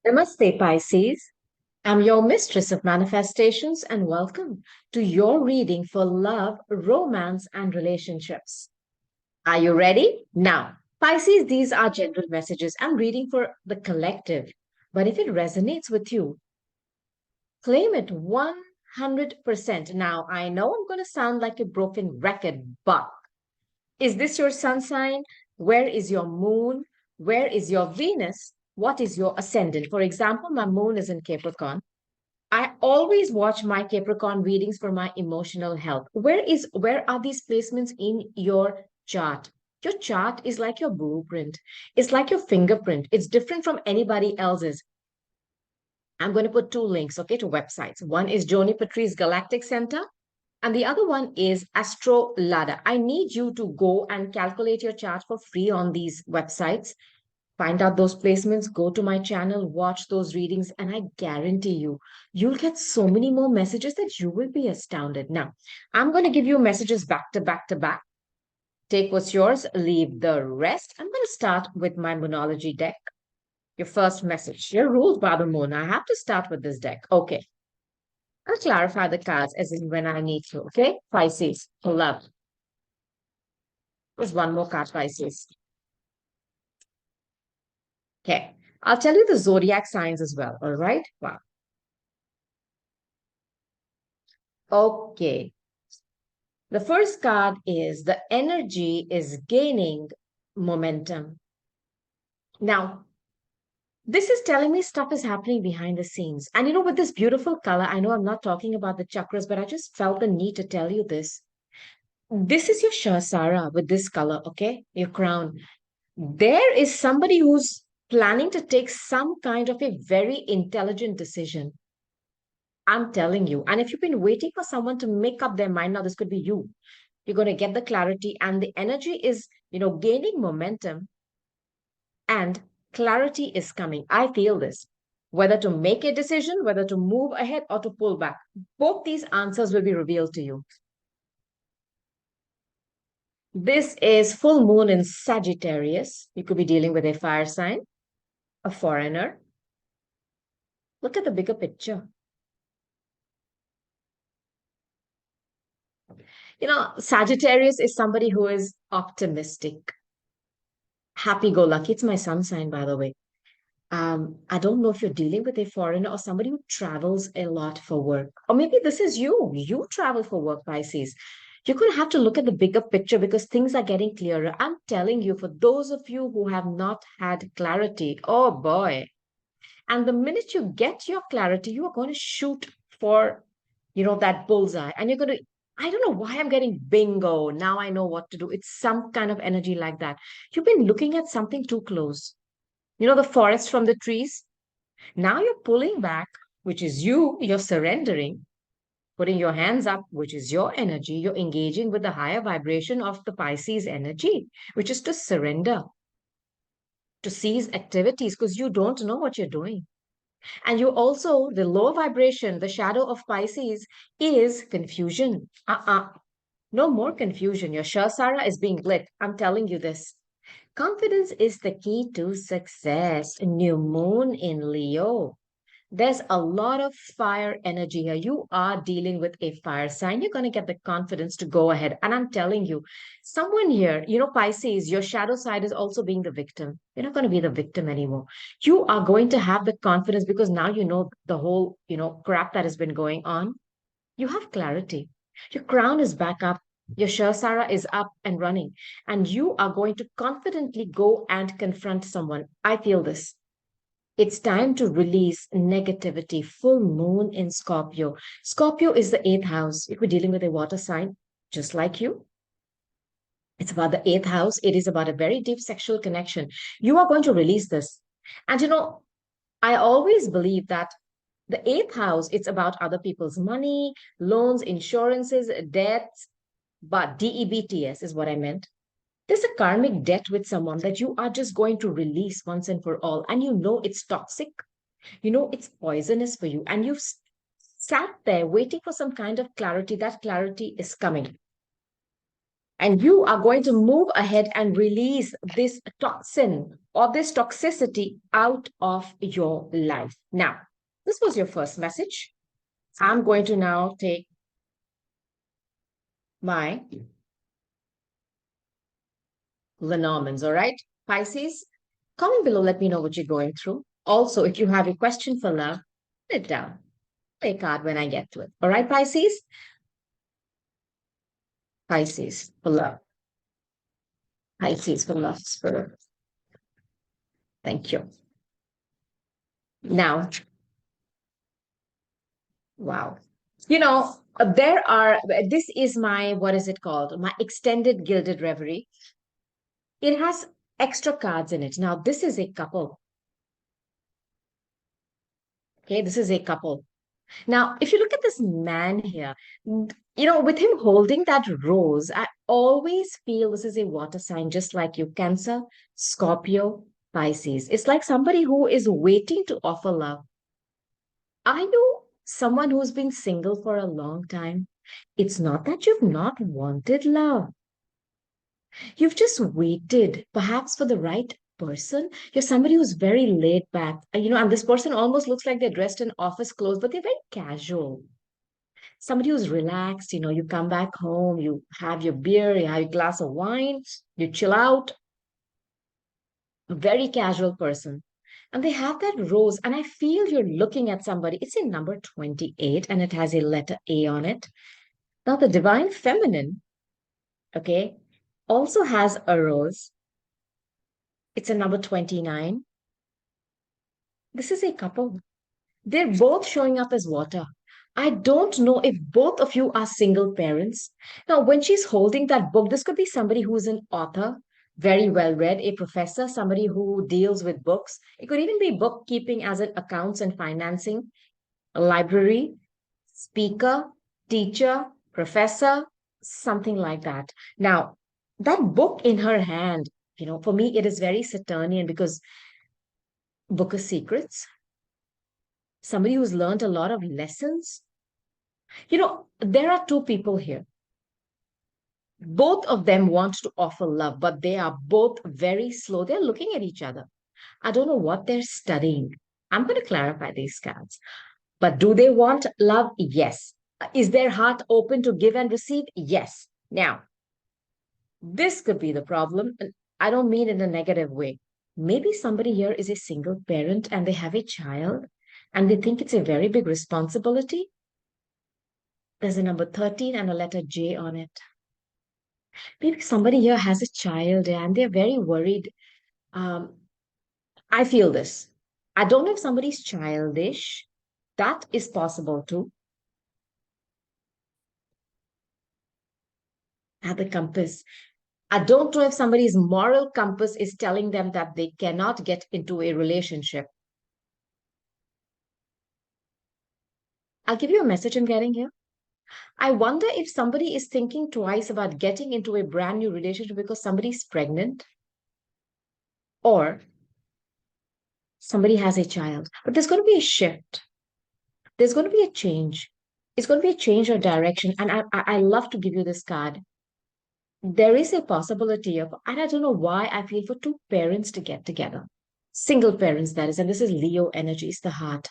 Namaste, Pisces. I'm your mistress of manifestations, and welcome to your reading for love, romance, and relationships. Are you ready? Now, Pisces, these are general messages. I'm reading for the collective, but if it resonates with you, claim it 100%. Now, I know I'm going to sound like a broken record, but is this your sun sign? Where is your moon? Where is your Venus? What is your ascendant? For example, my moon is in Capricorn. I always watch my Capricorn readings for my emotional health. Where are these placements in your chart? Your chart is like your blueprint. It's like your fingerprint. It's different from anybody else's. I'm going to put two links, okay, to websites. One is Joni Patrice Galactic Center, and the other one is Astro Ladder. I need you to go and calculate your chart for free on these websites. Find out those placements, go to my channel, watch those readings, and I guarantee you, you'll get so many more messages that you will be astounded. Now, I'm going to give you messages back to back to back. Take what's yours, leave the rest. I'm going to start with my Moonology deck. Your first message. You're ruled by the moon. I have to start with this deck. Okay. I'll clarify the cards as in when I need to. Okay. Pisces, love. There's one more card, Pisces. Okay. I'll tell you the zodiac signs as well. All right. Wow. Okay. The first card is the energy is gaining momentum. Now, this is telling me stuff is happening behind the scenes. And with this beautiful color, I know I'm not talking about the chakras, but I just felt the need to tell you this. This is your Shasara with this color, okay? Your crown. There is somebody who's planning to take some kind of a very intelligent decision. I'm telling you. And if you've been waiting for someone to make up their mind, now this could be you. You're going to get the clarity, and the energy is, gaining momentum, and clarity is coming. I feel this. Whether to make a decision, whether to move ahead or to pull back, both these answers will be revealed to you. This is full moon in Sagittarius. You could be dealing with a fire sign, a foreigner. Look at the bigger picture. Sagittarius is somebody who is optimistic, happy go lucky. It's my sun sign, by the way. I don't know if you're dealing with a foreigner or somebody who travels a lot for work. Or maybe this is you. You travel for work, Pisces. You're going to have to look at the bigger picture because things are getting clearer. I'm telling you, for those of you who have not had clarity, oh boy. And the minute you get your clarity, you are going to shoot for, that bullseye. And you're going to, I don't know why I'm getting bingo. Now I know what to do. It's some kind of energy like that. You've been looking at something too close. The forest from the trees. Now you're pulling back, which is you're surrendering, putting your hands up, which is your energy. You're engaging with the higher vibration of the Pisces energy, which is to surrender, to cease activities because you don't know what you're doing. And you also, the lower vibration, the shadow of Pisces is confusion. No more confusion. Your Shasara is being lit. I'm telling you this. Confidence is the key to success. New moon in Leo. There's a lot of fire energy here. You are dealing with a fire sign. You're going to get the confidence to go ahead. And I'm telling you, someone here, Pisces, your shadow side is also being the victim. You're not going to be the victim anymore. You are going to have the confidence because now you know the whole, crap that has been going on. You have clarity. Your crown is back up. Your Shasara is up and running. And you are going to confidently go and confront someone. I feel this. It's time to release negativity. Full moon in Scorpio. Scorpio is the eighth house. If we're dealing with a water sign, just like you, it's about the eighth house. It is about a very deep sexual connection. You are going to release this. And I always believe that the eighth house, it's about other people's money, loans, insurances, debts, but DEBTS is what I meant. There's a karmic debt with someone that you are just going to release once and for all. And it's toxic. It's poisonous for you. And you've sat there waiting for some kind of clarity. That clarity is coming. And you are going to move ahead and release this toxin or this toxicity out of your life. Now, this was your first message. I'm going to now take my Lenormands, all right? Pisces, comment below, let me know what you're going through. Also, if you have a question for love, put it down. Play a card when I get to it. All right, Pisces? Pisces for love. Pisces for love, spirit. Thank you. Now, wow. This is my, what is it called? My extended gilded reverie. It has extra cards in it. Now, this is a couple. Okay, this is a couple. Now, if you look at this man here, with him holding that rose, I always feel this is a water sign, just like you, Cancer, Scorpio, Pisces. It's like somebody who is waiting to offer love. Are you someone who's been single for a long time? It's not that you've not wanted love. You've just waited, perhaps for the right person. You're somebody who's very laid back, and this person almost looks like they're dressed in office clothes, but they're very casual. Somebody who's relaxed, you come back home, you have your beer, you have a glass of wine, you chill out, a very casual person. And they have that rose, and I feel you're looking at somebody. It's a number 28, and it has a letter A on it. Now, the divine feminine, okay, also has a rose. It's a number 29. This is a couple. They're both showing up as water. I don't know if both of you are single parents. Now, when she's holding that book, this could be somebody who's an author, very well read, a professor, somebody who deals with books. It could even be bookkeeping as in accounts and financing, a library, speaker, teacher, professor, something like that. Now, that book in her hand, for me, it is very Saturnian because book of secrets, somebody who's learned a lot of lessons. There are two people here. Both of them want to offer love, but they are both very slow. They're looking at each other. I don't know what they're studying. I'm going to clarify these cards. But do they want love? Yes. Is their heart open to give and receive? Yes. Now, this could be the problem. And I don't mean in a negative way. Maybe somebody here is a single parent and they have a child and they think it's a very big responsibility. There's a number 13 and a letter J on it. Maybe somebody here has a child and they're very worried. Um, I feel this. I don't know if somebody's childish. That is possible too. At the compass. I don't know if somebody's moral compass is telling them that they cannot get into a relationship. I'll give you a message I'm getting here. I wonder if somebody is thinking twice about getting into a brand new relationship because somebody's pregnant or somebody has a child. But there's going to be a shift. There's going to be a change. It's going to be a change of direction. And I love to give you this card. There is a possibility of, and I don't know why I feel for two parents to get together. Single parents, that is. And this is Leo energy, it's the heart.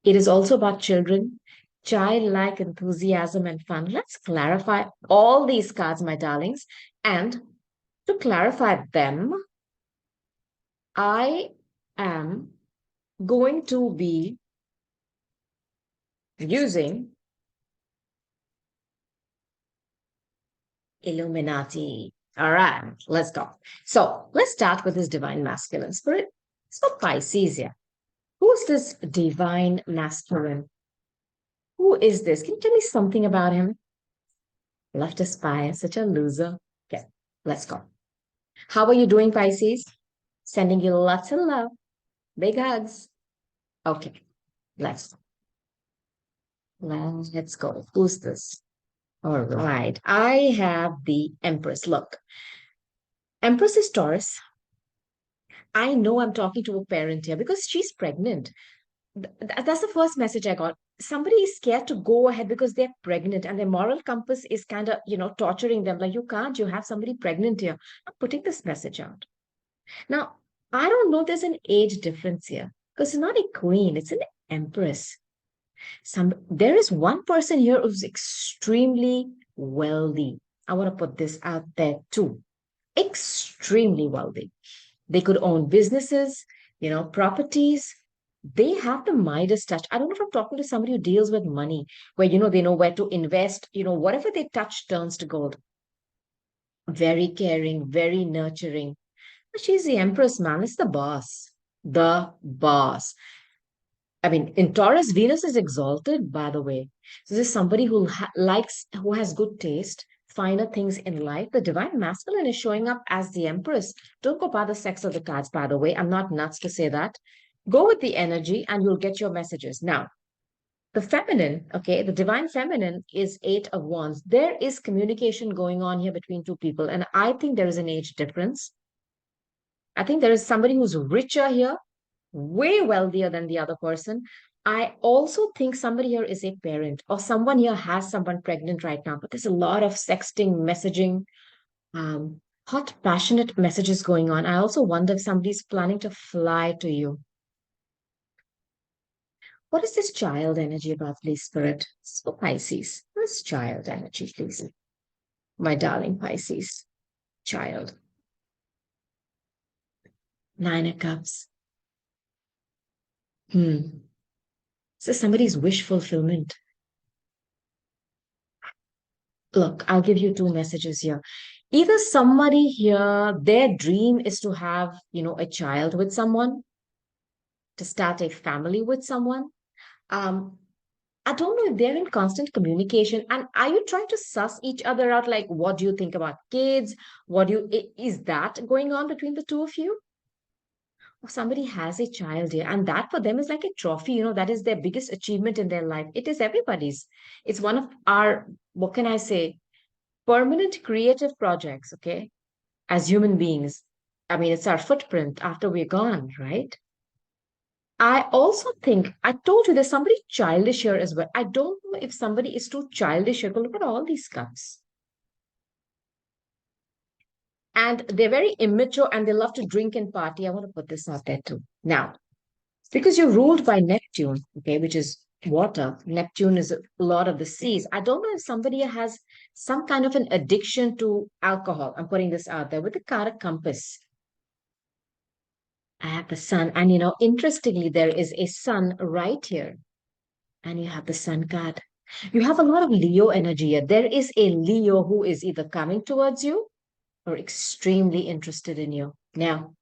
It is also about children, childlike enthusiasm and fun. Let's clarify all these cards, my darlings. And to clarify them, I am going to be using Illuminati. All right, let's go. So let's start with this divine masculine spirit. So Pisces here. Who's this divine masculine? Who is this? Can you tell me something about him? Love to spy, such a loser. Okay, let's go. How are you doing, Pisces? Sending you lots of love. Big hugs. Okay, let's let's go. Who's this? All right. I have the Empress. Look, Empress is Taurus. I know I'm talking to a parent here because she's pregnant. That's the first message I got. somebody is scared to go ahead because they're pregnant and their moral compass is kind of, torturing them. Like, you can't, you have somebody pregnant here. I'm putting this message out. Now, I don't know, there's an age difference here because it's not a queen, it's an empress. There is one person here who's extremely wealthy. I want to put this out there too. Extremely wealthy. They could own businesses, properties. They have the Midas touch. I don't know if I'm talking to somebody who deals with money, where, they know where to invest, whatever they touch turns to gold. Very caring, very nurturing. She's the empress, man. It's the boss. The boss. I mean, in Taurus, Venus is exalted, by the way. So this is somebody who likes, who has good taste, finer things in life. The divine masculine is showing up as the empress. Don't go by the sex of the cards, by the way. I'm not nuts to say that. Go with the energy and you'll get your messages. Now, the feminine, okay, the divine feminine is Eight of Wands. There is communication going on here between two people. And I think there is an age difference. I think there is somebody who's richer here, way wealthier than the other person. I also think somebody here is a parent or someone here has someone pregnant right now, but there's a lot of sexting, messaging, hot, passionate messages going on. I also wonder if somebody's planning to fly to you. What is this child energy about, please, Spirit? So, Pisces, what's child energy, please? My darling Pisces, child. Nine of Cups. So somebody's wish fulfillment. Look, I'll give you two messages here. Either somebody here, their dream is to have, a child with someone, to start a family with someone. Um, I don't know if they're in constant communication. And are you trying to suss each other out? Like, what do you think about kids? Is that going on between the two of you? Or somebody has a child here, and that for them is like a trophy, that is their biggest achievement in their life. It is everybody's. It's one of our, what can I say, permanent creative projects, okay, as human beings. I mean, it's our footprint after we're gone, right? I also think, I told you there's somebody childish here as well. I don't know if somebody is too childish here, but look at all these cups. And they're very immature and they love to drink and party. I want to put this out there too. Now, because you're ruled by Neptune, okay, which is water. Neptune is a lot of the seas. I don't know if somebody has some kind of an addiction to alcohol. I'm putting this out there with the Karak compass. I have the sun, and interestingly, there is a sun right here, and you have the sun card. You have a lot of Leo energy here. There is a Leo who is either coming towards you or extremely interested in you. Now,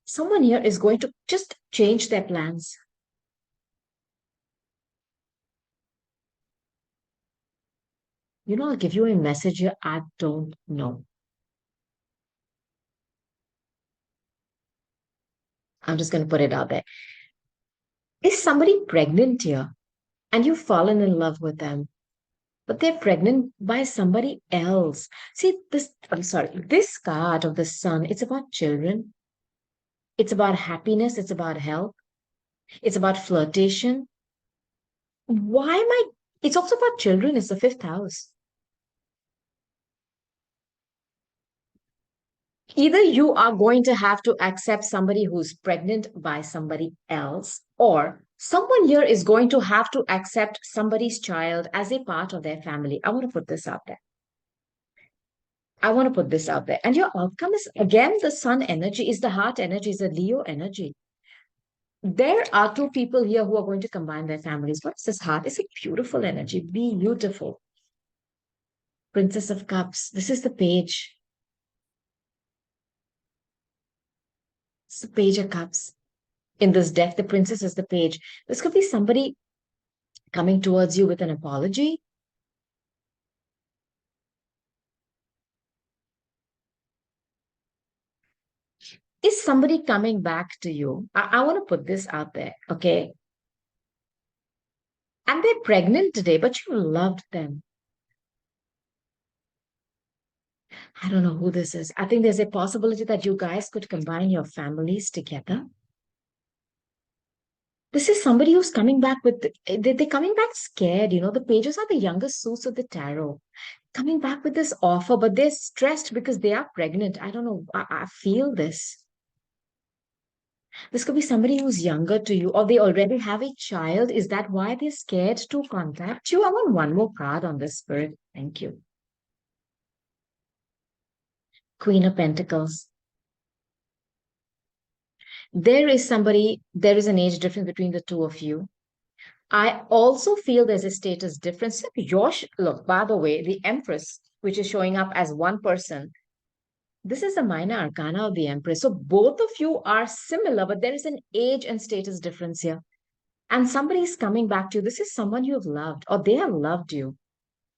someone here is going to just change their plans. I'll give you a message here. I don't know. I'm just going to put it out there. Is somebody pregnant here and you've fallen in love with them, but they're pregnant by somebody else? See, I'm sorry, this card of the sun, it's about children. It's about happiness. It's about health. It's about flirtation. Why am I? It's also about children. It's the fifth house. Either you are going to have to accept somebody who's pregnant by somebody else, or someone here is going to have to accept somebody's child as a part of their family. I want to put this out there. I want to put this out there. And your outcome is again the sun energy, is the heart energy, is the Leo energy. There are two people here who are going to combine their families. What's this heart? It's a beautiful energy. Beautiful. Princess of Cups. This is the page. It's the page of cups. In this deck, the princess is the page. This could be somebody coming towards you with an apology. Is somebody coming back to you? I want to put this out there, okay? And they're pregnant today, but you loved them. I don't know who this is. I think there's a possibility that you guys could combine your families together. This is somebody who's coming back with, they're coming back scared. The pages are the youngest suits of the tarot. Coming back with this offer, but they're stressed because they are pregnant. I don't know. I feel this. This could be somebody who's younger to you, or they already have a child. Is that why they're scared to contact you? I want one more card on this, Spirit. Thank you. Queen of Pentacles. There is an age difference between the two of you. I also feel there's a status difference. Look, by the way, the Empress, which is showing up as one person, this is the minor arcana of the Empress. So both of you are similar, but there is an age and status difference here. And somebody is coming back to you. This is someone you have loved, or they have loved you.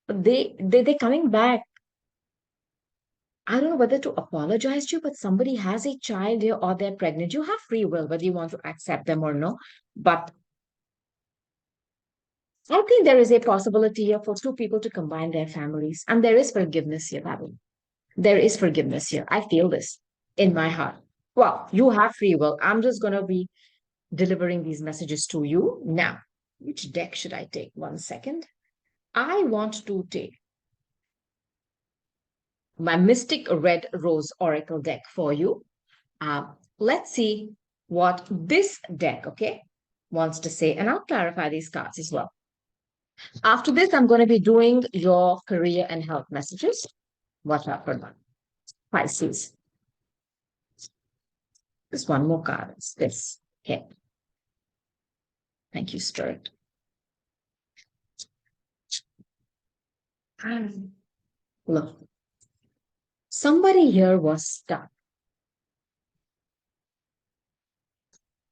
But they're coming back. I don't know whether to apologize to you, but somebody has a child here or they're pregnant. You have free will, whether you want to accept them or no. But I think there is a possibility here for two people to combine their families. And there is forgiveness here, Babylon. There is forgiveness here. I feel this in my heart. Well, you have free will. I'm just going to be delivering these messages to you. Now, which deck should I take? 1 second. I want to take my Mystic Red Rose Oracle deck for you. Let's see what this deck, okay, wants to say. And I'll clarify these cards as well. After this, I'm going to be doing your career and health messages. Watch out for that. Pisces. Just one more card. It's this. Okay. Thank you, Spirit. Look, somebody here was stuck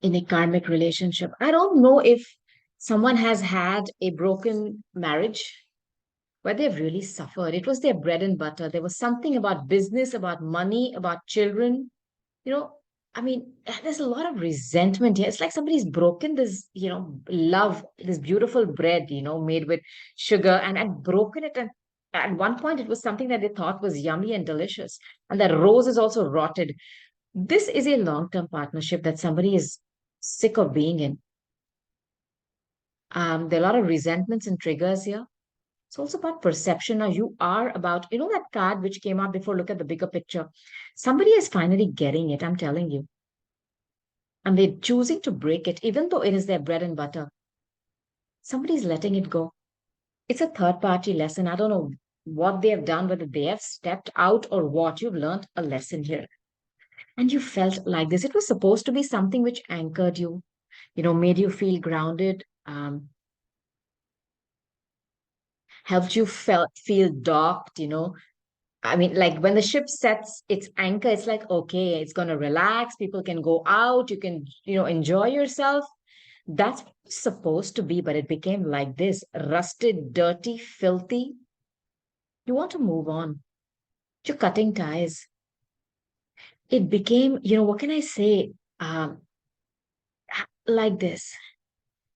in a karmic relationship. I don't know if someone has had a broken marriage where they've really suffered. It was their bread and butter. There was something about business, about money, about children. You know, I mean, there's a lot of resentment here. It's like somebody's broken this, love, this beautiful bread, made with sugar and broken it. And at one point, it was something that they thought was yummy and delicious. And that rose is also rotted. This is a long-term partnership that somebody is sick of being in. There are a lot of resentments and triggers here. It's also about perception. Now, you are about, that card which came out before, look at the bigger picture. Somebody is finally getting it, I'm telling you. And they're choosing to break it, even though it is their bread and butter. Somebody's letting it go. It's a third party lesson. I don't know what they have done, whether they have stepped out or what. You've learned a lesson here. And you felt like this. It was supposed to be something which anchored you, made you feel grounded, helped you feel docked. I mean, like when the ship sets its anchor, it's like, okay, it's going to relax. People can go out. You can, enjoy yourself. That's what it's supposed to be, but it became like this rusted, dirty, filthy. You want to move on. You're cutting ties. It became, what can I say? Like this,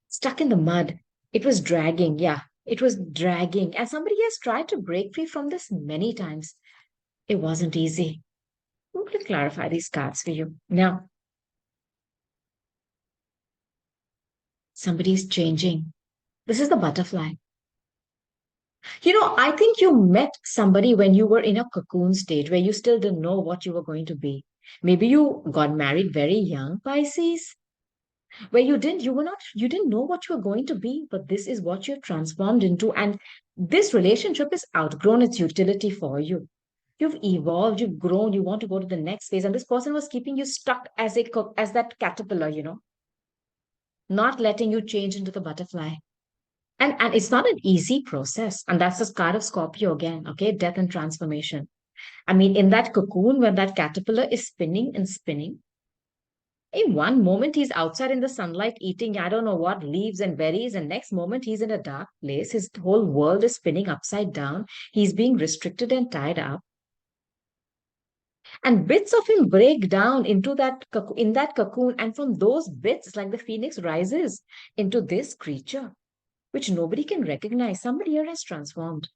stuck in the mud. It was dragging. Yeah, it was dragging. And somebody has tried to break free from this many times. It wasn't easy. I'm going to clarify these cards for you. Now, somebody's changing. This is the butterfly. I think you met somebody when you were in a cocoon stage where you still didn't know what you were going to be. Maybe you got married very young, Pisces, where you didn't know what you were going to be, but this is what you're transformed into. And this relationship has outgrown its utility for you. You've evolved, you've grown, you want to go to the next phase. And this person was keeping you stuck as that caterpillar, not letting you change into the butterfly. And it's not an easy process. And that's the card of Scorpio again, okay? Death and transformation. I mean, in that cocoon, when that caterpillar is spinning and spinning, in one moment he's outside in the sunlight eating, I don't know what, leaves and berries, and next moment he's in a dark place. His whole world is spinning upside down. He's being restricted and tied up. And bits of him break down into in that cocoon. And from those bits, it's like the phoenix rises into this creature, which nobody can recognize. Somebody here has transformed.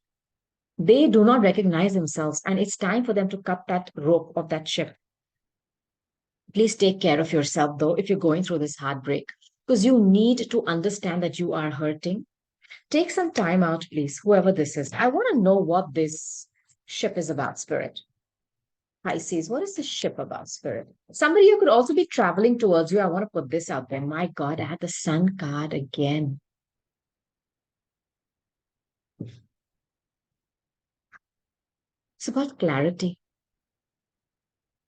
They do not recognize themselves, and it's time for them to cut that rope of that ship. Please take care of yourself, though, if you're going through this heartbreak. because you need to understand that you are hurting. Take some time out, please, whoever this is. I want to know what this ship is about, Spirit. Pisces, what is the ship about, Spirit? Somebody who could also be traveling towards you. I want to put this out there. My God, I had the Sun card again. It's about clarity,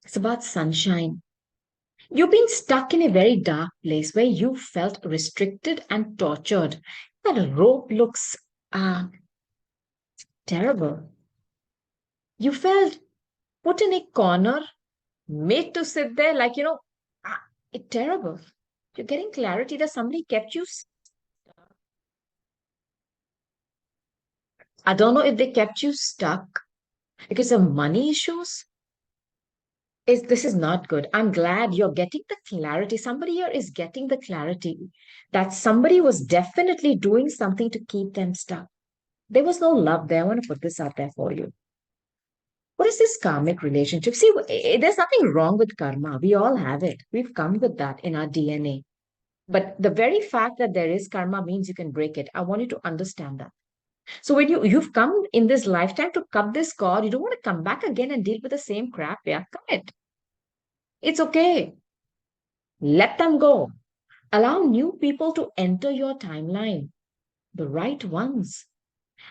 it's about sunshine. You've been stuck in a very dark place where you felt restricted and tortured. That rope looks uh, terrible. You felt put in a corner, made to sit there like, it's terrible. You're getting clarity that somebody kept you. I don't know if they kept you stuck because of money issues. This is not good. I'm glad you're getting the clarity. Somebody here is getting the clarity that somebody was definitely doing something to keep them stuck. There was no love there. I want to put this out there for you. What is this karmic relationship? See, there's nothing wrong with karma. We all have it. We've come with that in our DNA. But the very fact that there is karma means you can break it. I want you to understand that. So when you've come in this lifetime to cut this cord, you don't want to come back again and deal with the same crap. Yeah, cut it. It's okay. Let them go. Allow new people to enter your timeline, the right ones.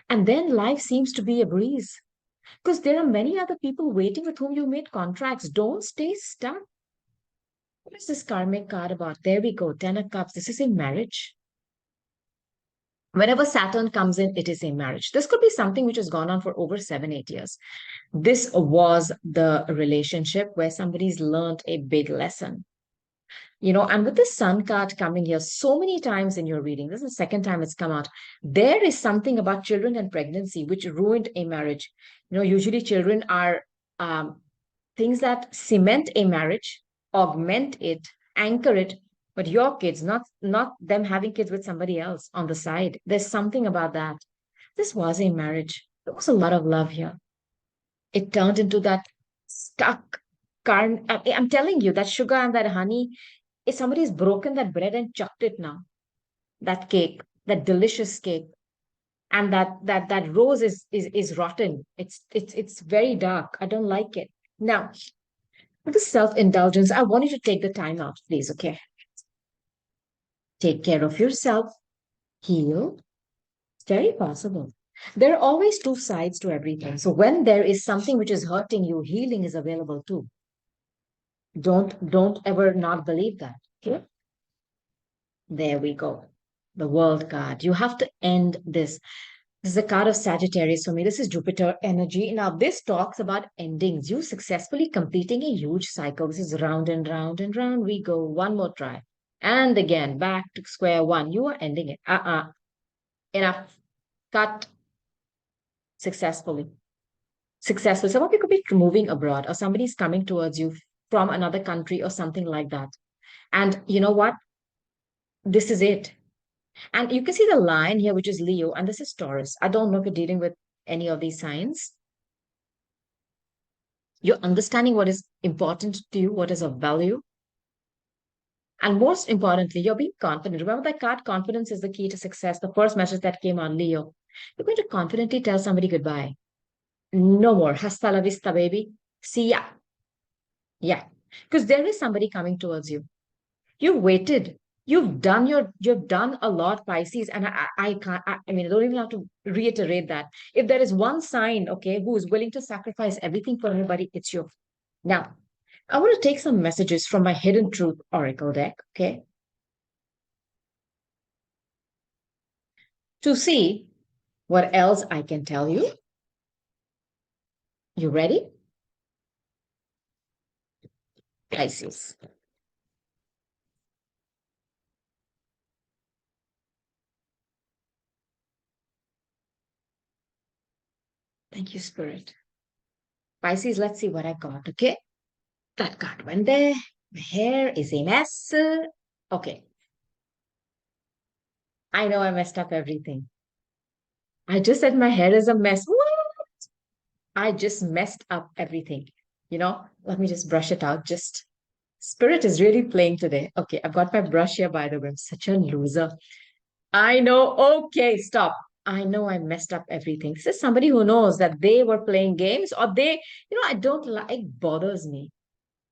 And then life seems to be a breeze. Because there are many other people waiting with whom you made contracts. Don't stay stuck. What is this karmic card about? There we go. Ten of Cups. This is a marriage. Whenever Saturn comes in, it is a marriage. This could be something which has gone on for over 7, 8 years. This was the relationship where somebody's learned a big lesson. And with the sun card coming here so many times in your reading, this is the second time it's come out. There is something about children and pregnancy which ruined a marriage. Usually children are things that cement a marriage, augment it, anchor it. But your kids, not them having kids with somebody else on the side. There's something about that. This was a marriage. There was a lot of love here. It turned into that stuck I'm telling you, that sugar and that honey, if somebody's broken that bread and chucked it now, that cake, that delicious cake, and that rose is rotten. It's very dark. I don't like it. Now, with the self-indulgence, I want you to take the time out, please, okay? Take care of yourself, heal. It's very possible. There are always two sides to everything. So when there is something which is hurting you, healing is available too. Don't ever not believe that. Okay? There we go. The world card. You have to end this. This is a card of Sagittarius for me. This is Jupiter energy. Now, this talks about endings. You successfully completing a huge cycle. This is round and round and round we go. One more try. And again, back to square one. You are ending it. Enough. Cut successfully. Successful. Some of you could be moving abroad or somebody's coming towards you from another country or something like that. And you know what? This is it. And you can see the line here, which is Leo, and this is Taurus. I don't know if you're dealing with any of these signs. You're understanding what is important to you, what is of value. And most importantly, you're being confident. Remember that card, confidence is the key to success. The first message that came on Leo. You're going to confidently tell somebody goodbye. No more. Hasta la vista, baby. See ya. Yeah. Because there is somebody coming towards you. You've waited. You've done a lot, Pisces, and I can't. I mean, I don't even have to reiterate that. If there is one sign, okay, who is willing to sacrifice everything for everybody, it's you. Now, I want to take some messages from my Hidden Truth Oracle deck, okay, to see what else I can tell you. You ready? Pisces. Thank you, Spirit. Pisces, let's see what I got, okay? That card went there. My hair is a mess. Okay, I know I messed up everything. I just said my hair is a mess. What? I just messed up everything. Let me just brush it out. Just Spirit is really playing today. Okay, I've got my brush here, by the way. I'm such a loser. I know. Okay, stop. I know I messed up everything. This is somebody who knows that they were playing games or I don't like, it bothers me.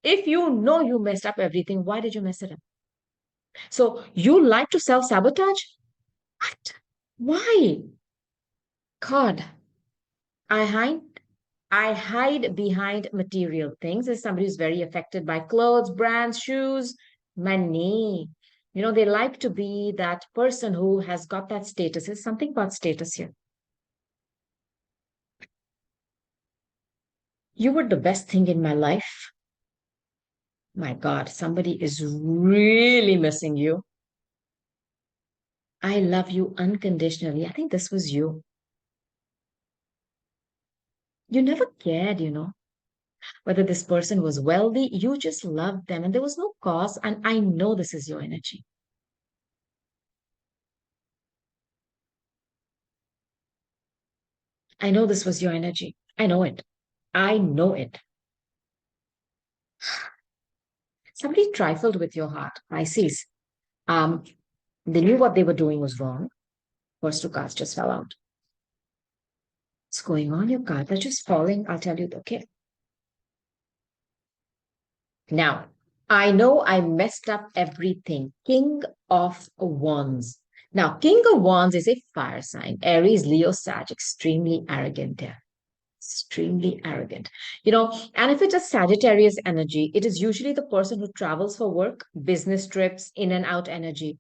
If you know you messed up everything, why did you mess it up? So you like to self-sabotage? What? Why? God, I hide I hide behind material things as somebody who's very affected by clothes, brands, shoes, money. They like to be that person who has got that status. There's something about status here. You were the best thing in my life. My God, somebody is really missing you. I love you unconditionally. I think this was you. You never cared, whether this person was wealthy. You just loved them and there was no cause. And I know this is your energy. I know this was your energy. I know it. I know it. Somebody trifled with your heart, Pisces. Um, they knew what they were doing was wrong. First two cards just fell out. What's going on? Your cards are just falling. I'll tell you. Okay. Now, I know I messed up everything. King of Wands. Now, King of Wands is a fire sign. Aries, Leo, Sag, extremely arrogant there. Extremely arrogant. And if it's a Sagittarius energy, it is usually the person who travels for work, business trips, in and out energy.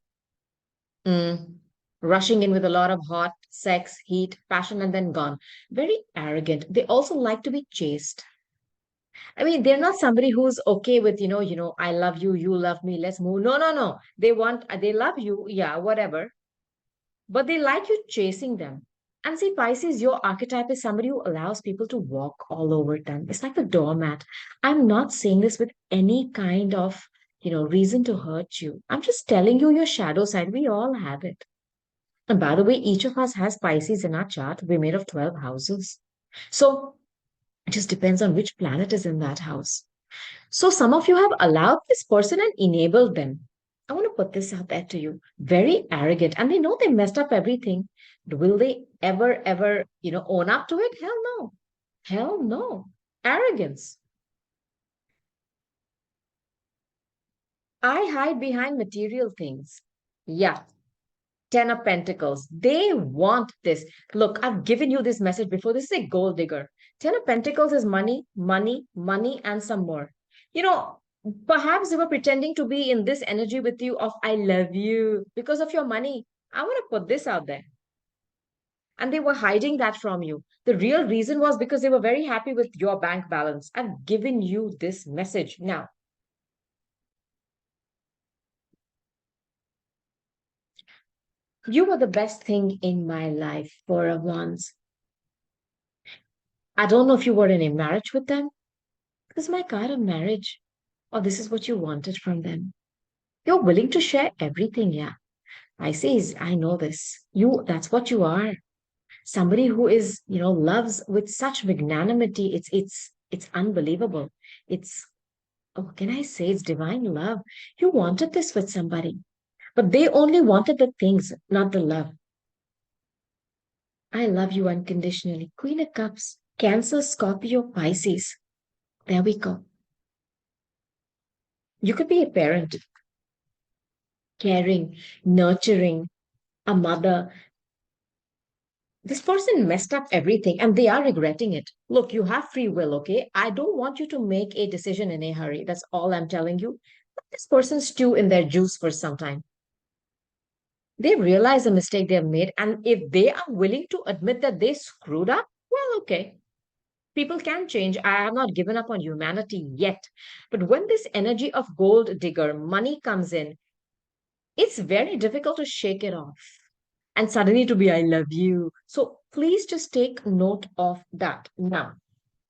Mm. Rushing in with a lot of hot sex, heat, passion, and then gone. Very arrogant. They also like to be chased. I mean, they're not somebody who's okay with, I love you, you love me, let's move. No, no, no. They love you, yeah, whatever. But they like you chasing them. And see, Pisces, your archetype is somebody who allows people to walk all over them. It's like a doormat. I'm not saying this with any kind of, reason to hurt you. I'm just telling you your shadow side. We all have it. And by the way, each of us has Pisces in our chart. We're made of 12 houses. So it just depends on which planet is in that house. So some of you have allowed this person and enabled them. I want to put this out there to you. Very arrogant. And they know they messed up everything. Will they ever, own up to it? Hell no. Hell no. Arrogance. I hide behind material things. Yeah. Ten of Pentacles. They want this. Look, I've given you this message before. This is a gold digger. Ten of Pentacles is money, money, money, and some more. You know, Perhaps they were pretending to be in this energy with you of I love you because of your money. I want to put this out there. And they were hiding that from you. The real reason was because they were very happy with your bank balance. I've given you this message. Now, you were the best thing in my life for a once. I don't know if you were in a marriage with them. This is my kind of marriage, or this is what you wanted from them. You're willing to share everything, yeah. I say, I know this. That's what you are. Somebody who loves with such magnanimity. It's unbelievable. It's, oh, can I say it's divine love? You wanted this with somebody, but they only wanted the things, not the love. I love you unconditionally. Queen of Cups, Cancer, Scorpio, Pisces. There we go. You could be a parent, caring, nurturing, a mother. This person messed up everything and they are regretting it. Look, you have free will, okay? I don't want you to make a decision in a hurry. That's all I'm telling you. Let this person stew in their juice for some time. They realize the mistake they've made, and if they are willing to admit that they screwed up, well, okay. People can change. I have not given up on humanity yet. But when this energy of gold digger money comes in, it's very difficult to shake it off and suddenly to be, I love you. So please just take note of that. Now,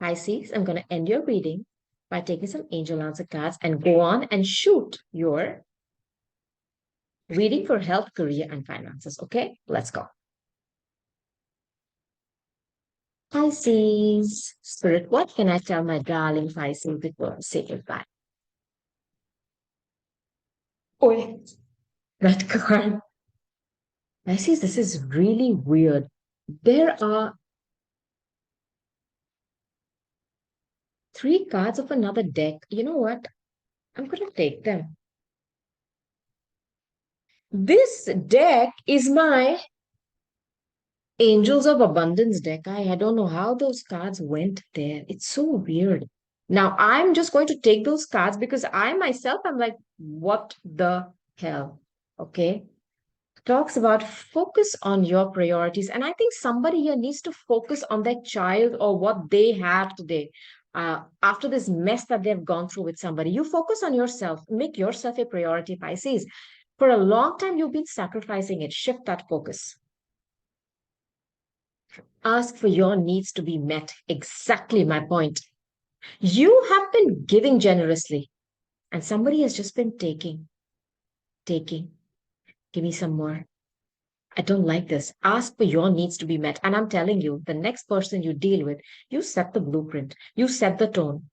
Pisces, I'm going to end your reading by taking some angel answer cards and go on and shoot your reading for health, career, and finances. Okay, let's go. Pisces, Spirit, what can I tell my darling Pisces before I say goodbye? Oh, that card. Pisces, this is really weird. There are three cards of another deck. You know what? I'm going to take them. This deck is my Angels of Abundance deck. I don't know how those cards went there. It's so weird. Now, I'm just going to take those cards because I myself am like, what the hell? Okay. Talks about focus on your priorities. And I think somebody here needs to focus on their child or what they have today. After this mess that they've gone through with somebody, you focus on yourself, make yourself a priority, Pisces. For a long time, you've been sacrificing it. Shift that focus. Ask for your needs to be met. Exactly my point. You have been giving generously, and somebody has just been taking. Give me some more. I don't like this. Ask for your needs to be met. And I'm telling you, the next person you deal with, you set the blueprint, you set the tone,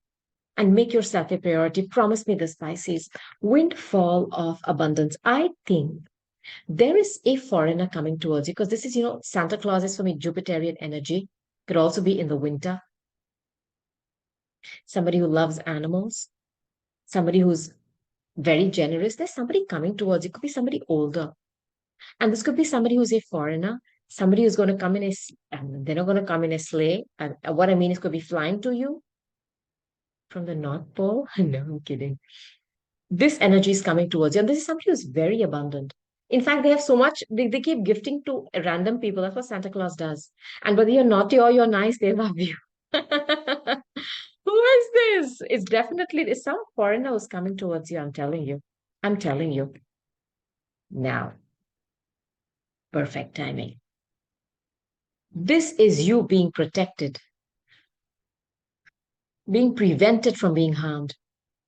and make yourself a priority. Promise me this, Pisces. Windfall of abundance. I think there is a foreigner coming towards you because this is, Santa Claus is for me, Jupiterian energy. Could also be in the winter. Somebody who loves animals, somebody who's very generous. There's somebody coming towards you. It could be somebody older. And this could be somebody who's a foreigner, somebody who's going to come in they're not going to come in a sleigh. And what I mean is, could be flying to you from the North Pole. No, I'm kidding. This energy is coming towards you. And this is somebody who's very abundant. In fact, they have so much, they keep gifting to random people. That's what Santa Claus does. And whether you're naughty or you're nice, they love you. Who is this? It's definitely it's some foreigner who's coming towards you. I'm telling you. I'm telling you. Now, perfect timing. This is you being protected, being prevented from being harmed.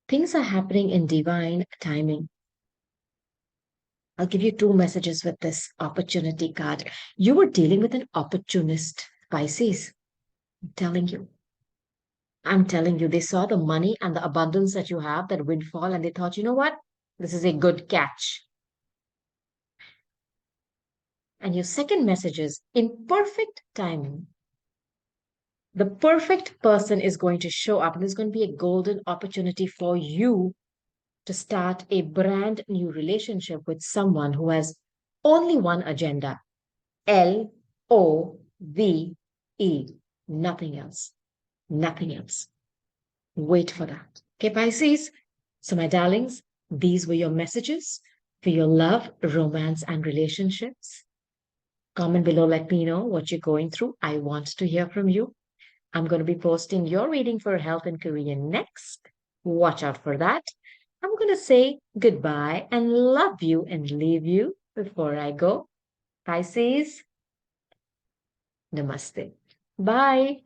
Things are happening in divine timing. I'll give you two messages with this opportunity card. You were dealing with an opportunist, Pisces. I'm telling you. I'm telling you, they saw the money and the abundance that you have, that windfall, and they thought, you know what? This is a good catch. And your second message is in perfect timing. The perfect person is going to show up, and there's going to be a golden opportunity for you to start a brand new relationship with someone who has only one agenda: LOVE, nothing else. Nothing else. Wait for that. Okay, Pisces? So, my darlings, these were your messages for your love, romance, and relationships. Comment below, let me know what you're going through. I want to hear from you. I'm going to be posting your reading for health and career next. Watch out for that. I'm going to say goodbye and love you and leave you before I go. Pisces, namaste. Bye.